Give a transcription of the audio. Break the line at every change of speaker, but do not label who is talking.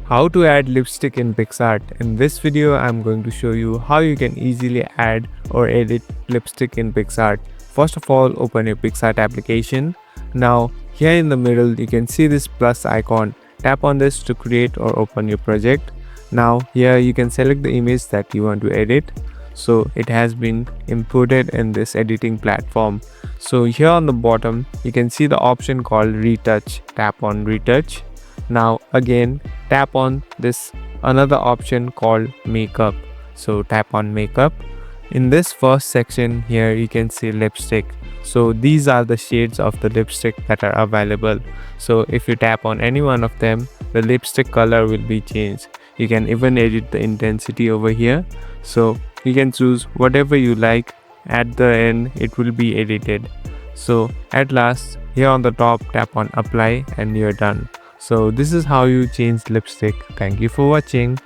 How to add lipstick in Picsart. In this video, I'm going to show you how you can easily add or edit lipstick in Picsart. First of all, open your Picsart application. Now, here in the middle, you can see this plus icon. Tap on this to create or open your project. Now, here you can select the image that you want to edit. So it has been imported in this editing platform. So here on the bottom, you can see the option called retouch. Tap on retouch. Now again, tap on this another option called makeup. So tap on makeup. In this first section here, you can see lipstick. So these are the shades of the lipstick that are available. So if you tap on any one of them, the lipstick color will be changed. You can even edit the intensity over here. So you can choose whatever you like. At the end, it will be edited. So at last, here on the top, tap on apply and you're done. So this is how you change lipstick. Thank you for watching.